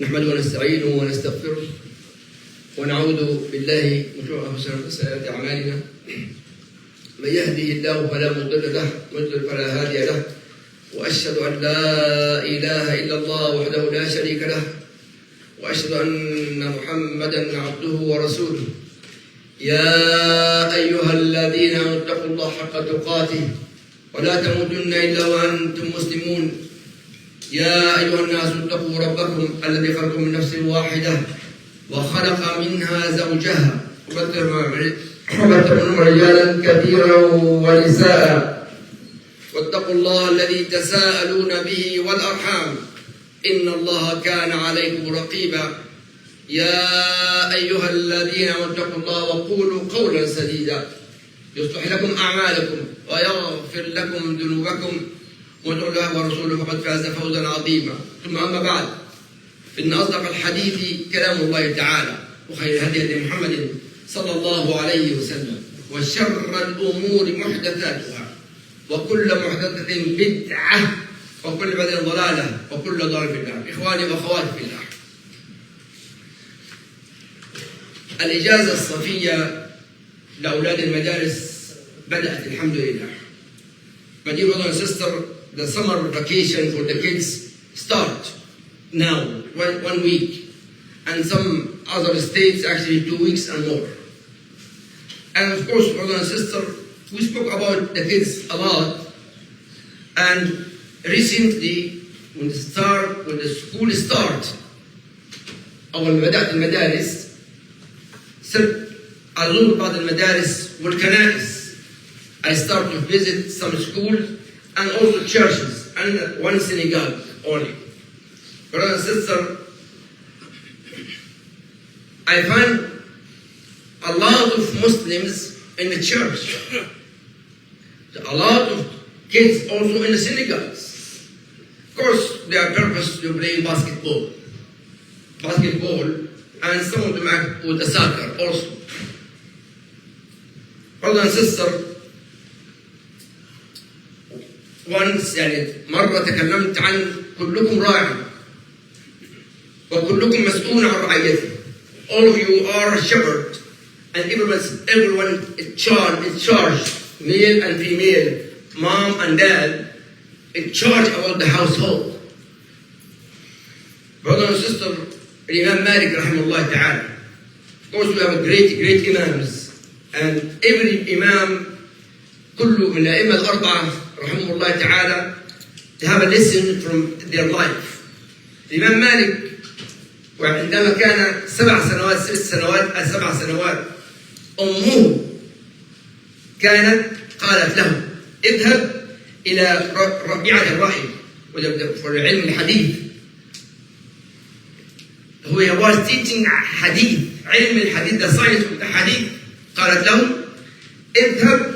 نحمده ونستعينه ونستغفره ونعوذ بالله من شرور أنفسنا ومن سيئات أعمالنا. من يهده الله فلا مضل له ومن فلا هادي له، وأشهد أن لا إله إلا الله وحده لا شريك له، وأشهد أن محمدا عبده ورسوله. يا أيها الذين آمنوا اتقوا الله حق تقاته ولا تموتن إلا وأنتم مسلمون. يا أيها الناس اتقوا ربكم الذي خلقكم من نفس واحدة وخلق منها زوجها وبث منهما رجالا كثيرا ونساء، واتقوا الله الذي تساءلون به والأرحام إن الله كان عليكم رقيبا. يا أيها الذين آمنوا اتقوا الله وقولوا قولا سديدا يصلح لكم أعمالكم ويغفر لكم ذنوبكم، ومن يطع الله ورسوله فقد فاز فوزا عظيما. ثم أما بعد، فإن أصدق الحديث كلام الله تعالى، وخير الهدي هدي محمد صلى الله عليه وسلم، وشر الأمور محدثاتها، وكل محدثة بدعة، وكل بدعة ضلالة، وكل ضلالة في النار. إخواني وأخواتي في الله، الإجازة الصيفية لأولاد المدارس بدأت الحمد لله. My dear brother and sister, the summer vacation for the kids start now, one week, and some other states actually 2 weeks and more. And of course, brother and sister, we spoke about the kids a lot, and recently when the school start, أول ما بدأت المدارس صرت أزور بعض المدارس والكنائس. I start to visit some schools and also churches and one synagogue only. Brother and sister, I find a lot of Muslims in the church, a lot of kids also in the synagogues. Of course, they are purpose to play basketball, and some of them act with the soccer also. Brother and sister, once مرة تكلمت عن كلكم راع وكلكم مسؤول عن رعيته. All of you are a shepherd, and everyone is charged, male and female, mom and dad, in charge about the household. Brother and sister, Imam Malik rahimahullah ta'ala. Of course, we have great imams, and every imam, كل من الأئمة الأربعة رحمه الله تعالى, to have a lesson from their life. الإمام مالك وعندما كان 7 سنوات أمه كانت قالت له اذهب إلى ربيعة الرأي for علم الحديث. He was teaching حديث، علم الحديث, the science of the حديث. قالت له اذهب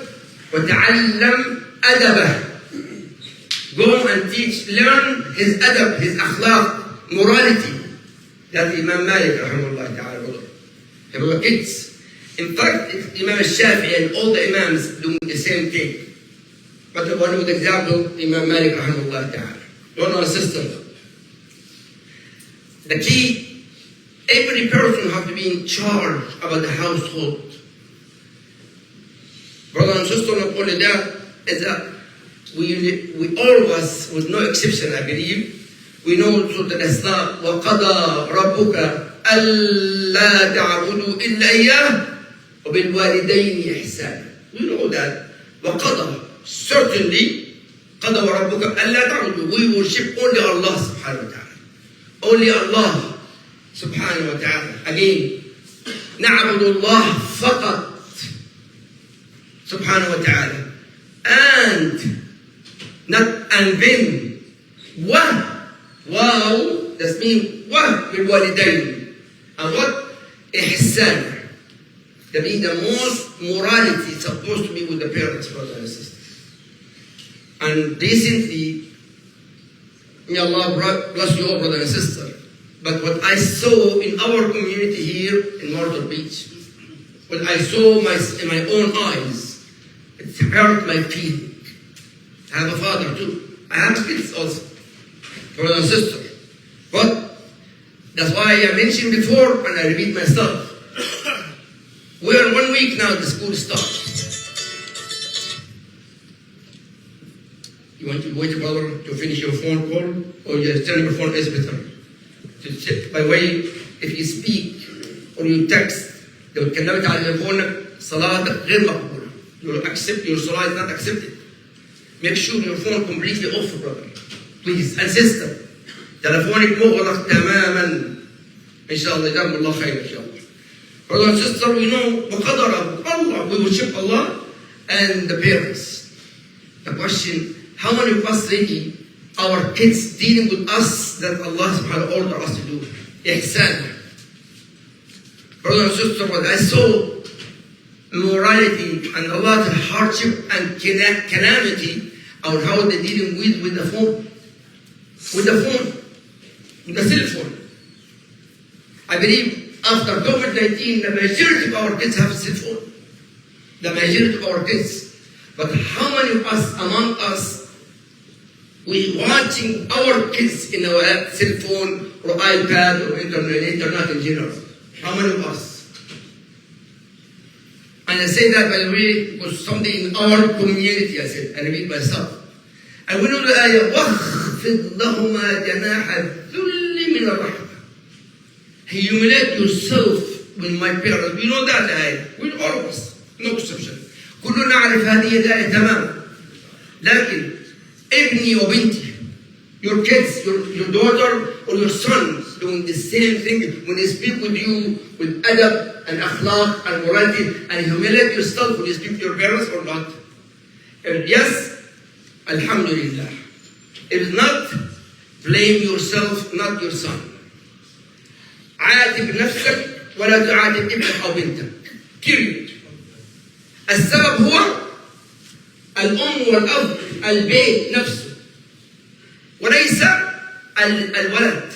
وتعلم أدبه. Go and learn his adab, his akhlaq, morality. That Imam Malik rahimahullah ta'ala. They were kids. In fact, Imam al-Shafi'i and all the imams do the same thing. But the one with example, Imam Malik rahimahullah ta'ala. Brother and sister, the key, every person has to be in charge about the household. Brother and sister, not only that, is that we all of us, with no exception, I believe, we know Surah Al-Isra, وَقَضَى رَبُّكَ أَلَّا تَعْبُدُوا إِلَّا إِيَّاهُ وَبِالْوَالِدَيْنِ إِحْسَانًا. We know that. وَقَضَى, certainly, قَضَى رَبُّكَ أَلَّا تَعْبُدُوا. We worship only Allah subhanahu wa ta'ala. Only Allah subhanahu wa ta'ala. Again, نَعْبُدُ اللَّهِ فَقَط subhanahu wa ta'ala. And not and then wow, that means بالوالدين. And what? إحسان. That means the most morality is supposed to be with the parents, brothers and sisters. And recently, may Allah bless you all, brother and sister. But what I saw in our community here in Myrtle Beach, what I saw in my own eyes, it hurt my feeling. I have a father too. I have kids also, brother and sister. But That's why I mentioned before, and I repeat myself. We are 1 week now, the school starts. You want to wait, brother, to finish your phone call, or your telephone is better? By the way, if you speak or you text, لو اتكلمت على تليفونك صلاتك غير مقبولة. You accept your salah is not accepted. Make sure your phone completely off, brother. Please, and sister. تلفونك مغلق تماما. إن شاء الله جزاكم الله خير إن شاء الله. Brother and sister, we know بقدر Allah, we worship Allah and the parents. The question, how many of us really, our kids dealing with us that Allah subhanahu wa ta'ala ordered us to do? Ihsan. Brother and sister, what I saw morality and a lot of hardship and calamity on how they're dealing with the phone. With the cell phone. I believe after COVID-19, the majority of our kids have a cell phone. The majority of our kids. But how many of us, among us, we watching our kids in our cell phone or iPad or internet in general? How many of us? And I say that, by the way, because something in our community, I said, I repeat myself. And we know the ayah, وَخْفِضْ لَهُمَا جَنَاحَ الذُّلِّ مِنَ الرَّحْمَةِ. Humiliate yourself with my parents. We know that ayah. We all of us. No exception. كلنا نعرف هذه الآية تماما. لكن ابني وبنتي, your kids, your daughter or your son doing the same thing when they speak with you with adab and akhlaq and morality, and humiliate yourself when you speak to your parents or not? If yes, alhamdulillah. If not, blame yourself, not your son. عاتب نفسك ولا تعاتب ابنك أو بنتك. Period. السبب هو الأم والأب، البيت نفسه، وليس الولد.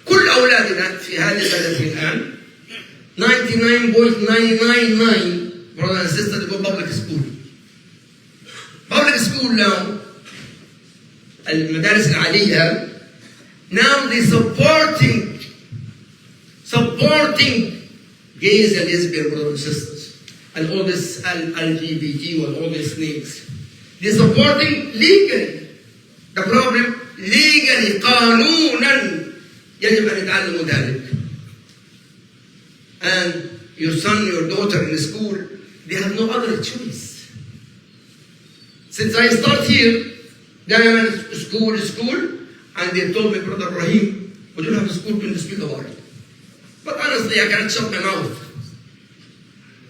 كل أولادنا في هذه البلد الآن 99.999 brothers and sisters go public school. Public school now, المدارس العالية, now they supporting gays and lesbian brothers and sisters and all this LGBT and all these names. They're supporting legally. The problem, legally, قانونا يجب أن يتعلموا ذلك. And your son, your daughter in school, they have no other choice. Since I start here, Diamond school, and they told me, Brother Ibrahim, we don't have a school to speak about it. But honestly, I cannot shut my mouth.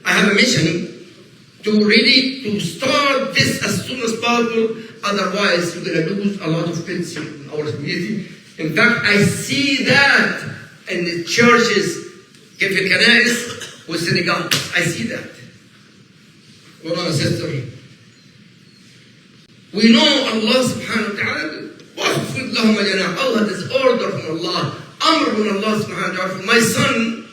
I have a mission to start this as soon as possible. Otherwise, you're going to lose a lot of kids in our community. In fact, I see that in the churches, في الكنائس والسيناغوج. I see that. Brother and sister, we know Allah subhanahu wa ta'ala, وَخْفِضْ لَهُمَ جَنَاحَ. Allah has order from Allah, amr from Allah subhanahu wa ta'ala. For my son,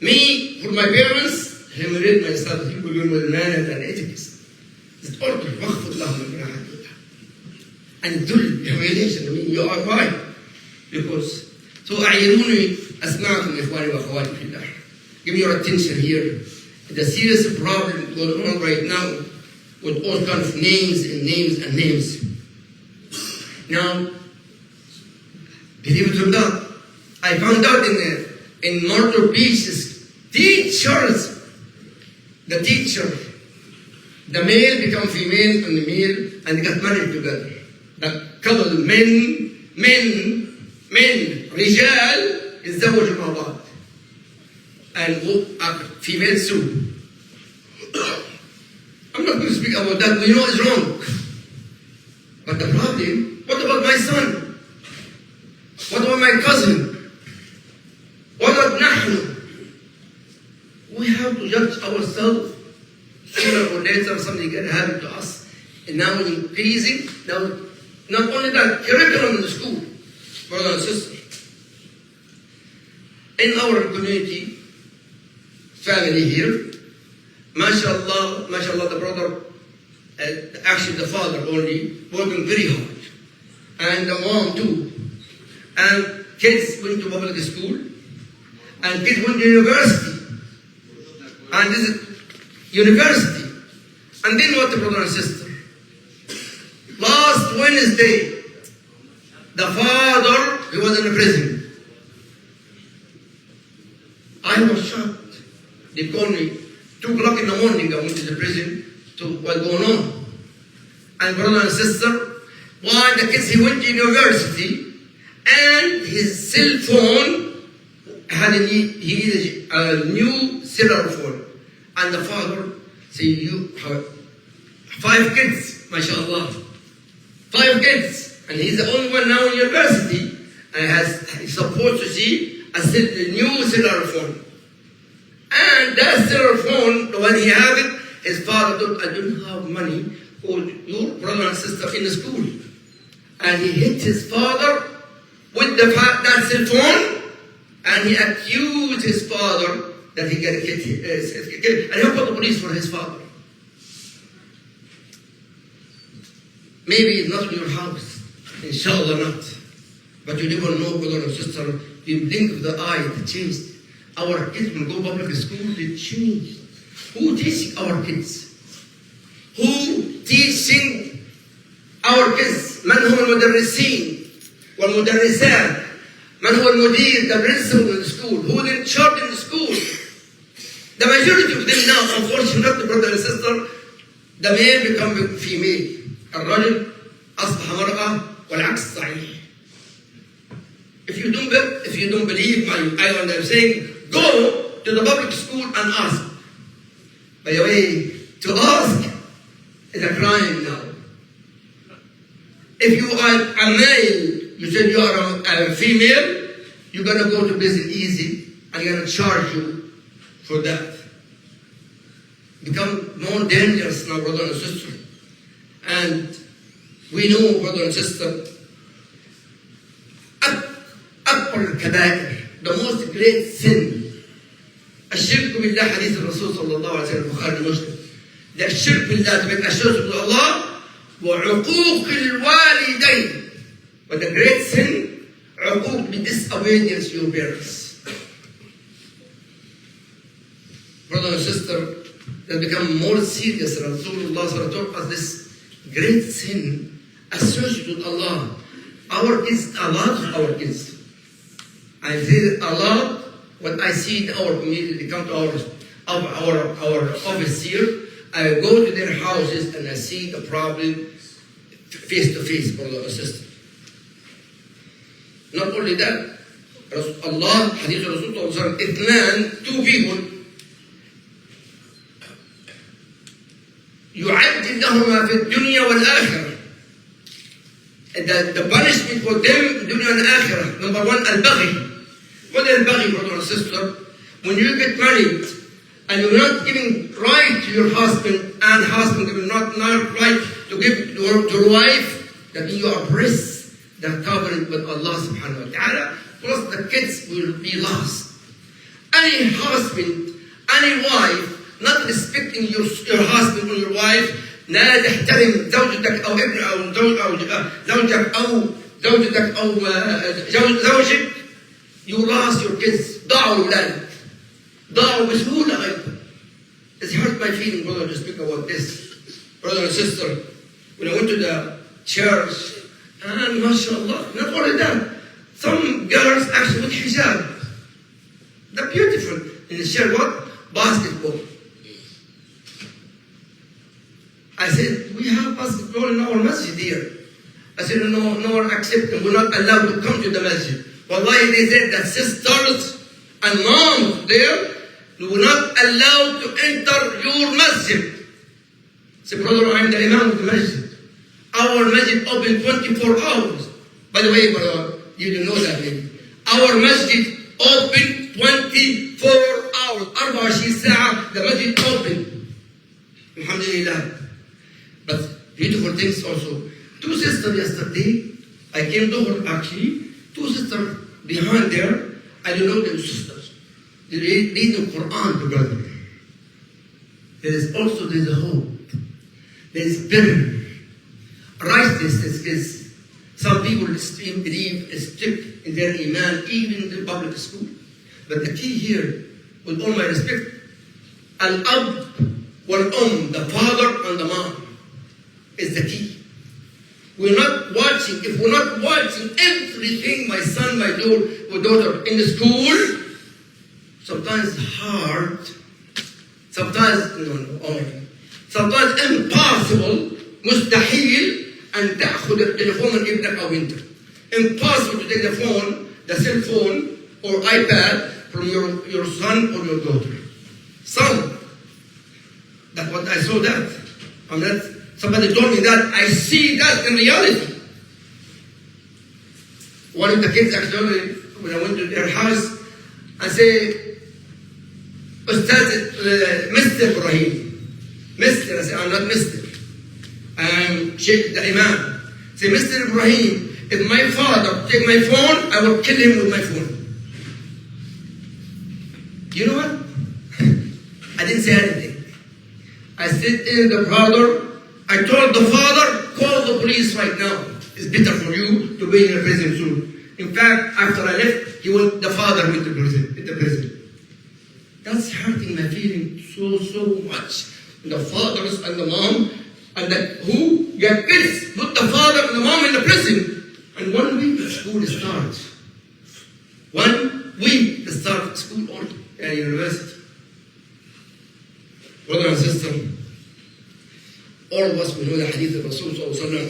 me, for my parents, humiliate myself, people doing with manners and etiquette. It's order, وَخْفِضْ لَهُمَ جَنَاحَ. And humiliation, I mean, you are right. Because, so أعيروني أسمعكم إخواني وأخواتي في الله. Give me your attention here. The serious problem going on right now with all kinds of names and names and names. Now, believe it or not, I found out in Myrtle Beach's teachers, the teacher, the male become female and the male, and they got married together. The couple, men, رجال يتزوجوا مع بعض. And female too. I'm not going to speak about that. We know it's wrong. But the problem, what about my son? What about my cousin? What about نحن? We have to judge ourselves. Sooner or later, something can happen to us. And now it's increasing. Now, not only that, curriculum in the school, brothers and sisters. In our community, family here, mashallah, the brother, actually the father only, working very hard. And the mom too. And kids went to public school and kids went to university. And this is university. And then what, brother and sister? Last Wednesday, the father, he was in a prison. I was shocked. They called me 2 o'clock in the morning. I went to the prison to what's going on. And brother and sister, one the kids, he went to university and his cell phone had a new cellular phone. And the father said, you have 5 kids, mashallah. 5 kids. And he's the only one now in university and he's supposed to see a new cellular phone. And that cellular phone, when he had it, his father told, I don't have money for your brother and sister in the school. And he hit his father with that cell phone, and he accused his father that he got hit, and he called the police for his father. Maybe it's not in your house, inshallah not. But you never know, brother and sister, you blink of the eye, it changed. Our kids will go public school, they change. Who teaching our kids? Who teaching our kids? من هم المدرسين والمدرسات؟ من هو المدير, the principal in the school? Who is in charge in the school? The majority of them now, unfortunately, brother and sister, the male become female. الرجل أصبح مرأة والعكس صحيح. If you don't believe what I'm saying, go to the public school and ask. By the way, to ask is a crime now. If you are a male, you said you are a female, you're going to go to prison easy, and they're going to charge you for that. Become more dangerous now, brother and sister. And we know, brother and sister, أكبر الكبائر, the most great sin, الشرك بالله, حديث الرسول صلى الله عليه وسلم البخاري ومسلم. The الشرك بالله, to make a shirk with Allah, وعقوق الوالدين. But the great sin, عقوق, be disobedience to your parents. Brother and sister, that become more serious. Rasulullah taught us this great sin associated with Allah. Our kids, a lot of our kids. I say a lot when I see in our community, they come to our office here. I go to their houses and I see the problem face to face, brother and sister. Not only that, Allah, Hadith Rasulullah, اثنان, 2 people, يعجل لهما في الدنيا والآخرة. The punishment for them, dunya and akhirah. Number 1, al-baghi. What is al-baghi, brother and sister? When you get married and you're not giving right to your husband, and husband will not right to give to your wife, that you oppress the covenant with Allah subhanahu wa ta'ala, plus the kids will be lost. Any husband, any wife, not respecting your husband or your wife, لا تحترم زوجتك أو ابن أو زوجك أو زوجتك أو زوجك, you lost your kids. ضاعوا أولادك. ضاعوا بسهولة أيضا. It's hurt my feeling, brother, to speak about this. Brother and sister, when I went to the church, and mashallah, not only that, some girls actually with hijab. They're beautiful. And they share what? Basketball. I said, we have basketball in our masjid here. I said, no one accept them. We're not allowed to come to the masjid. Wallahi, they said that sisters and moms there, we're not allowed to enter your masjid. I said, brother, I'm the imam of the masjid. Our masjid open 24 hours. By the way, brother, you didn't know that maybe. Our masjid open 24 hours. 24 ساعة, the masjid open. Alhamdulillah. But beautiful things also. 2 sisters yesterday, I came to her actually, 2 sisters behind there, I don't know them sisters. They read the Quran together. There's a hope. There's birr. Righteousness is, some people believe, is strict in their iman, even in the public school. But the key here, with all my respect, al-ab wal-um, the father and the mom, is the key. We're not watching, if we're not watching everything my son, my daughter in the school, sometimes hard, sometimes sometimes impossible, مستحيل أن تأخذ التليفون من ابنك أو بنتك. Impossible to take the phone, the cell phone or iPad from your son or your daughter. Some, that's what I saw that. I'm not, somebody told me that, I see that in reality. One of the kids actually, when I went to their house, I say, Mr. Ibrahim. Mr. I say, I'm not Mr. I'm Sheikh the Imam. Say, Mr. Ibrahim, if my father take my phone, I will kill him with my phone. You know what? I didn't say anything. I said to the father, I told the father, call the police right now. It's better for you to be in a prison soon. In fact, after I left, the father went to prison. That's hurting my feeling so much. The fathers and the mom, and who get kids, put the father and the mom in the prison. And 1 week the school starts. 1 week the start of school or university. Brother and sister, all of us we know the hadith of Rasul sallallahu alaihi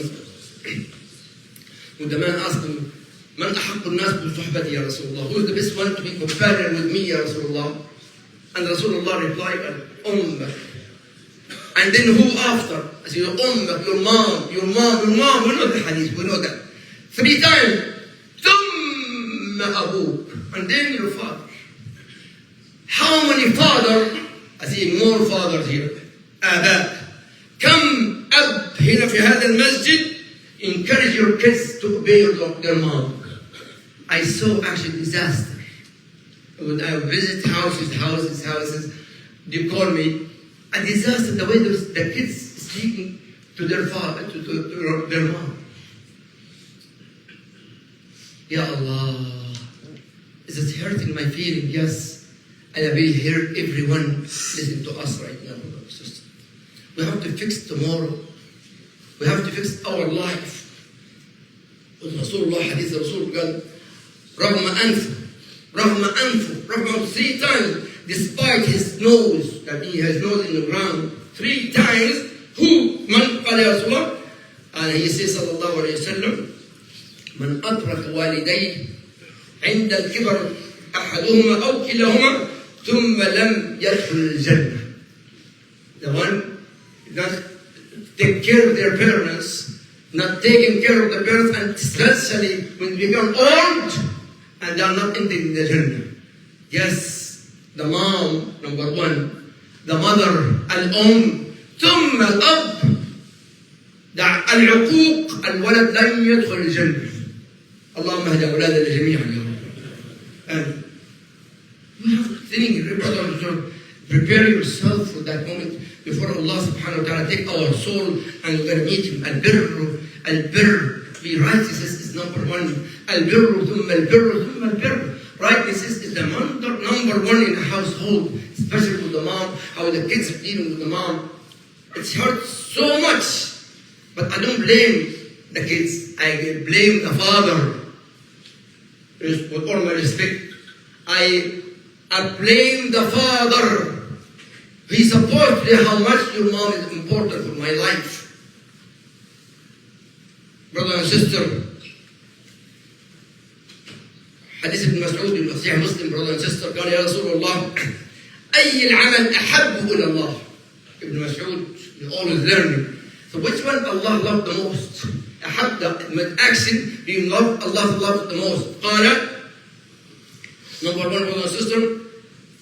wasallam. When the man asked him, Man ahaqqu an-nas bi suhbati ya Rasulullah? Who is the best one to be companion with me, ya Rasulullah? And Rasulullah replied, Ummah. And then who after? I said, your ummah, your mom. We know the hadith, we know that. 3 times. Thumma abuk. And then your father. How many fathers? I see more fathers here. آباء. كم أب هنا في هذا المسجد encourage your kids to obey their mom. I saw actually disaster. When I visit houses, they call me a disaster the way the kids speaking to their father, to their mom. Ya Allah, is it hurting my feeling? Yes, and I will hear everyone listening to us right now. We have to fix tomorrow. We have to fix our life. Rasulullah, hadith Rasul قال رغم أنفه 3 times, despite his nose, that he has nose in the ground, 3 times, من قال يا رسول الله? And he says صلى الله عليه وسلم من أدرك والديه عند الكبر أحدهما أو كلاهما ثم لم يدخل الجنة. The one not take care of their parents, not taking care of the parents, and especially when they become old and they are not entering the Jannah. Yes, the mom, number 1, the mother, al-um, ثم الأب. العقوق الولد لم يدخل الجنة. اللهم اهد أولادنا جميعا يا رب. And we have to think, brother, prepare yourself for that moment before Allah subhanahu wa ta'ala take our soul and we're going to meet him. Al-birr, be righteousness is number 1. Al-birr, thumma al-birr, thumma al-birr. Righteousness is the number 1 in a household, especially with the mom, how the kids are dealing with the mom. It hurts so much. But I don't blame the kids. I blame the father. With all my respect, I blame the father. He's supposed to know how much your mom is important for my life. Brother and sister, حديث ابن مسعود في صحيح مسلم, brother and sister, قال يا رسول الله أي العمل أحب إلى الله? Ibn Mas'ud, you always learning. So which one Allah loved the most? أحب, the action being loved, Allah loved the most. قال, number 1, brother and sister,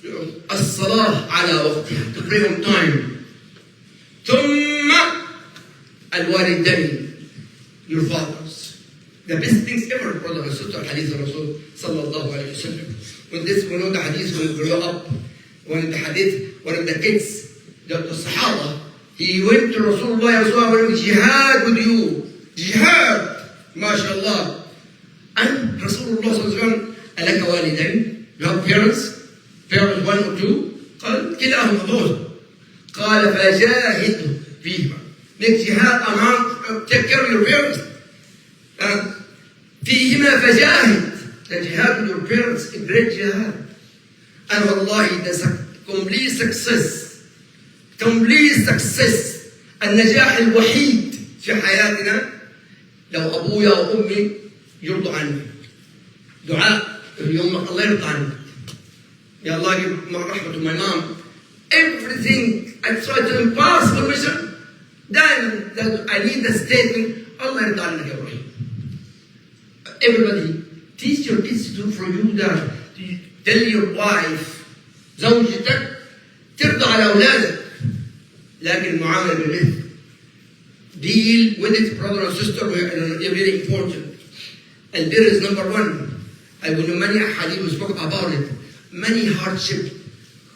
الصلاة على وقتها, to pray on time. ثم الوالدين, your fathers. The best things ever, brother and sister, hadith of Rasul sallallahu alayhi wa sallam. When we know the hadith when we grow up, when the hadith, one of the kids, the Sahaba, he went to Rasulullah jihad with you. Jihad, mashallah. And رسول الله صلى الله عليه وسلم ألك والدين؟ You have parents? Parents one or two? قال كلاهما both. قال فجاهد فيهما. Make jihad among, take care of your parents. فيهما فجاهد. The jihad with your parents, a great jihad. And wallahi, the complete success النجاح الوحيد في حياتنا لو أبويا وأمي يرضوا عني. دعاء يوم الله يرضى عني. Ya Allah give my rahmah to my mom. Everything I try to impossible mission, then I need the statement, Allah يرضى عنك يا إبراهيم. Everybody, teach your kids to do for you that. Tell your wife, زوجتك ترضى على أولادك. لكن المعاملة بالمثل. Deal with it, brother and sister, very important. And there is number one. I will know many hadith who spoke about it. Many hardship,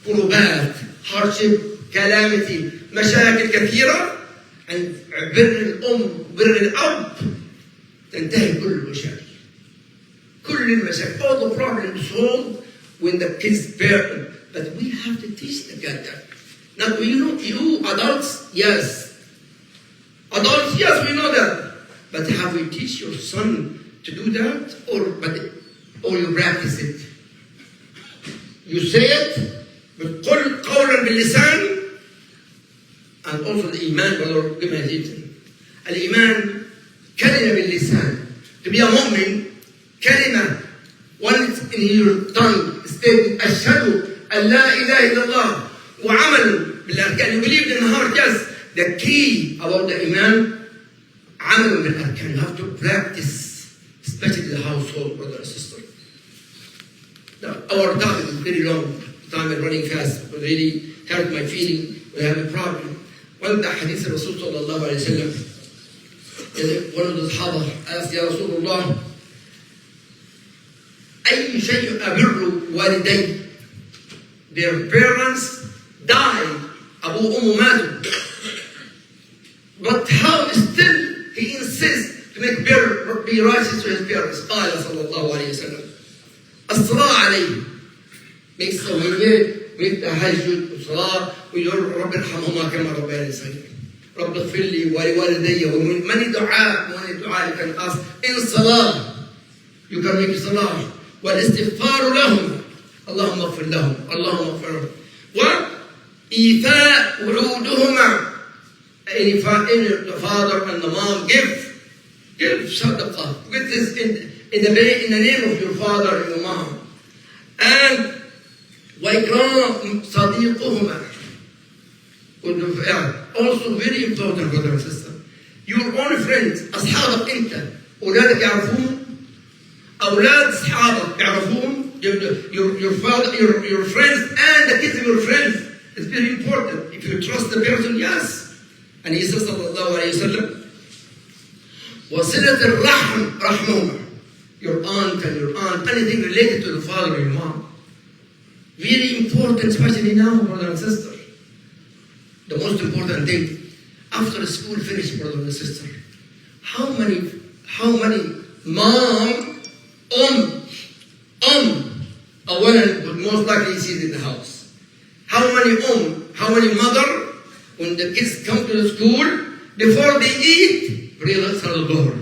كروبات, hardship, calamity, مشاكل كثيرة. And بر الأم, بر الأب تنتهي كل المشاكل. كل المشاكل. All the problems solved when the kids bear. But we have to teach the guy that. Now, you adults, yes. Adults, yes, we know that. But have we teach your son to do that? Or you practice it? You say it, but قولا باللسان, and also the iman, brother, give me a listen. Al-iman, كلمة باللسان. To be a mu'min, كلمة, once in your tongue, state, أشهد أن لا إله إلا الله. وعمل بالأركان. You believe in the heart, yes. The key about the iman, عمل بالأركان. You have to practice, especially the household, brother and sister. Now, our topic is very long. Time is running fast. It really hurt my feeling. We have a problem. One of the hadith of Rasul sallallahu alayhi wa sallam, one of the Sahaba asked, Ya Rasulullah, أي شيء أبر والدي? Their parents died. Abu Ummu matu. But how still he insists to make be righteous to his parents? قال صلى الله عليه وسلم الصلاة عليه. Makes the with tahajjud والصلاة ويقول رب ارحمهما كما ربياني صغيرا. رب اغفر لي ولوالدي ومن دعاء you can ask in صلاة. You can make صلاة والاستغفار لهم. اللهم اغفر لهم. اللهم اغفر لهم. وإيفاء وعودهما. If the father and the mom give sadaqah, with this in the name of your father and your mom, and وإكرام صديقهما. Also very important, brother and sister. Your own friends, أصحابك أنت، أولادك يعرفون، أولاد أصحابك يعرفون، your father, your friends, and the kids of your friends. It's very important. If you trust the person, yes. And he says, sallallahu alayhi wa sallam, وَصِلَةِ الرَّحْمِ رَحْمُهُمَا. Your aunt and your aunt, anything related to the father or your mom. Very important, especially now, brother and sister. The most important thing, after school finish, brother and sister, how many mom, أولا would most likely see it in the house. How many mother, when the kids come to the school, before they eat, pray Salat al-Dhuhr.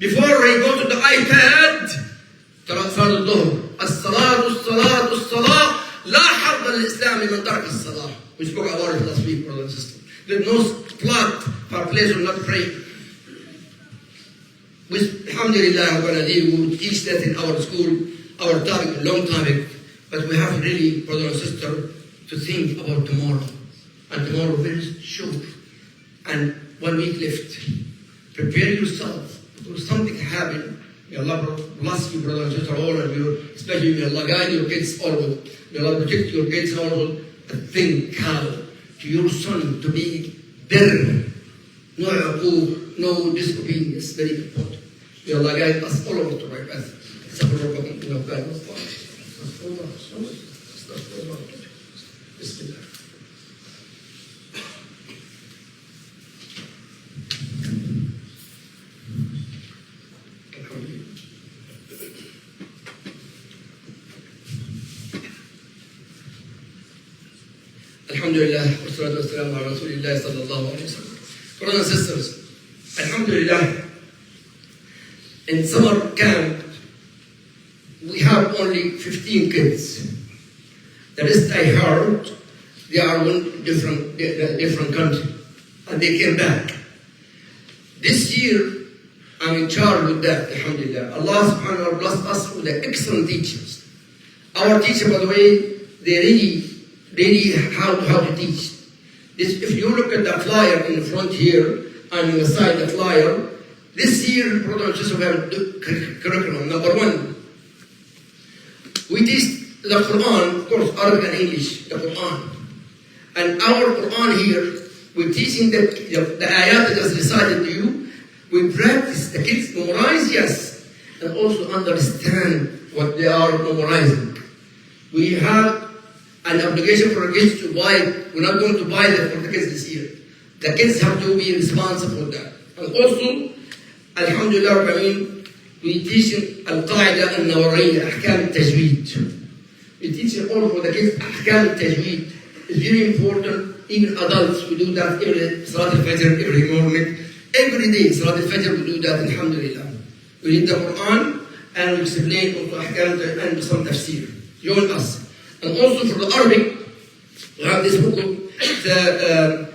Before they go to the iPad, Salat al-Dhuhr. الصلاة لا حظ للإسلام لمن ترك الصلاة. We spoke about it last week, brother and sister. There's no plot for a place will not pray. Alhamdulillah, we teach that in our school, our topic, long topic, but we have really, brother and sister, to think about tomorrow. And tomorrow very short. And 1 week left. Prepare yourself. Because something happen. May Allah bless you, brother and sister, all of you. Especially may Allah guide your kids always. May Allah protect your kids always. And think how to your son to be better. No uqooq, no disobedience. Very important. May Allah guide us all over to right path. Bismillah. Alhamdulillah, wassalatu wassalamu ala Rasulillah sallallahu alayhi wa sallam. Brothers and sisters, Alhamdulillah, in summer camp, we have only 15 kids. The rest I heard, they are in different country, and they came back. This year, I'm in charge with that, Alhamdulillah. Allah subhanahu wa ta'ala blessed us with excellent teachers. Our teacher, by the way, they really how to teach. If you look at the flyer in the front here, and on the side the flyer, this year, brothers and sisters, we have curriculum. Number one, we teach the Quran, of course, Arabic and English, the Quran. And our Quran here, we're teaching the ayat that is recited to you. We practice, the kids memorize, yes, and also understand what they are memorizing. We have an obligation for our kids to buy. We're not going to buy that for the kids this year. The kids have to be responsible for that. And also, Alhamdulillah, we teach al-qaida al-nawariyya, ahkam al-tajweed. We teach all for the kids ahkam al-tajweed. It's very important. Even adults, we do that every Salat al-Fajr, every morning. Every day, Salat al-Fajr, we do that, Alhamdulillah. We read the Quran and we explain also ahkam and some tafsir. Join us. And also for the Arabic, we have this book, the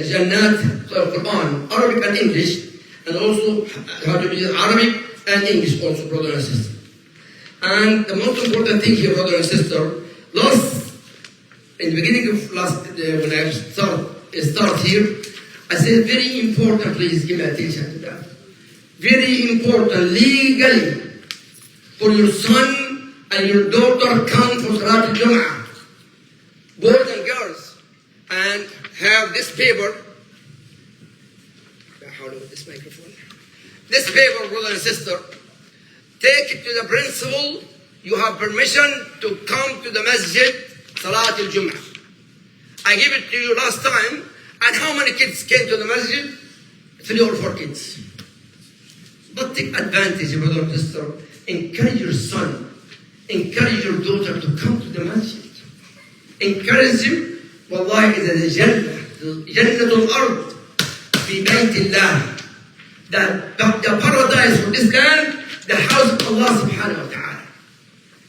Jannat Quran, Arabic and English, and also how to read Arabic and English also, brother and sister. And the most important thing here, brother and sister, in the beginning of when I start here, I said very important, please give me attention to that. Very important, legally, for your son and your daughter come for Salat al-Jum'ah, boys and girls, and have this paper. How do this microphone? This paper, brother and sister, take it to the principal. You have permission to come to the masjid, Salat al-Jum'ah. I gave it to you last time, and how many kids came to the masjid? 3 or 4 kids. But take advantage, brother and sister. Encourage your son, encourage your daughter to come to the masjid. Encourage him. Wallahi, is a Jannah, Jannatul Ard, fi baytillah. The paradise for this land, the house of Allah subhanahu wa ta'ala.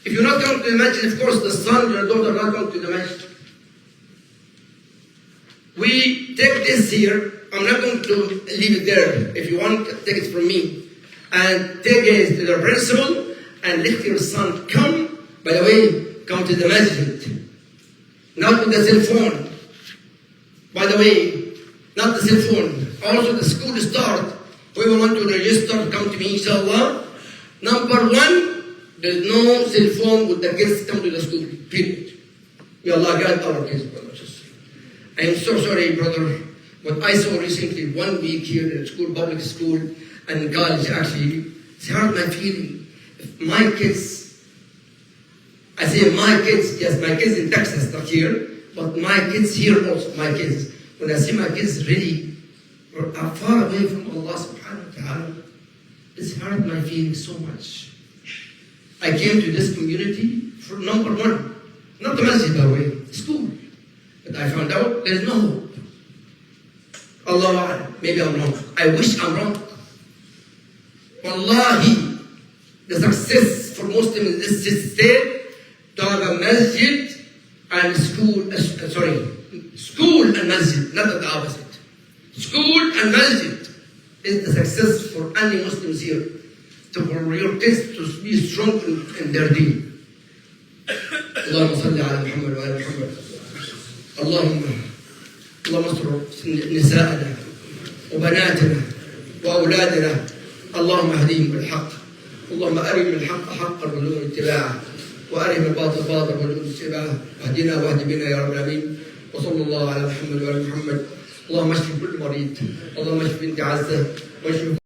If you not come to the masjid, of course, the son or the daughter not come to the masjid. We take this here. I'm not going to leave it there. If you want, take it from me. And take it to the principal and let your son come. By the way, come to the masjid. Not with the cell phone. By the way, not the cell phone. Also the school start. Whoever want to register, come to me, inshallah. Number 1, there's no cell phone with the kids come to the school. Period. May Allah guide our kids, brothers. I am so sorry, brother. What I saw recently, 1 week here in school, public school, and college actually, it's hurt my feeling. My kids, I say my kids, yes, my kids in Texas, not here, but my kids here also, my kids. When I see my kids really are far away from Allah subhanahu wa ta'ala, it's hurt my feelings so much. I came to this community for number 1, not the masjid, by the way, school. But I found out there's no hope. Allah, maybe I'm wrong. I wish I'm wrong. Wallahi, the success for Muslims in this state to have a masjid and school, school and masjid, not the opposite. School and masjid is the success for any Muslims here. So for your kids to be strong in their deen. Allahumma salli ala Muhammad wa ala Muhammad. اللهم استر نساءنا وبناتنا واولادنا اللهم اهديهم بالحق اللهم ارهم الحق حقا وارزقنا اتباعه وارهم الباطل باطلا وارزقنا اتباعه واهدنا واهد بنا يا رب العالمين وصلى الله على محمد وعلى محمد اللهم اشف كل مريض اللهم اشف بنت عزه واشف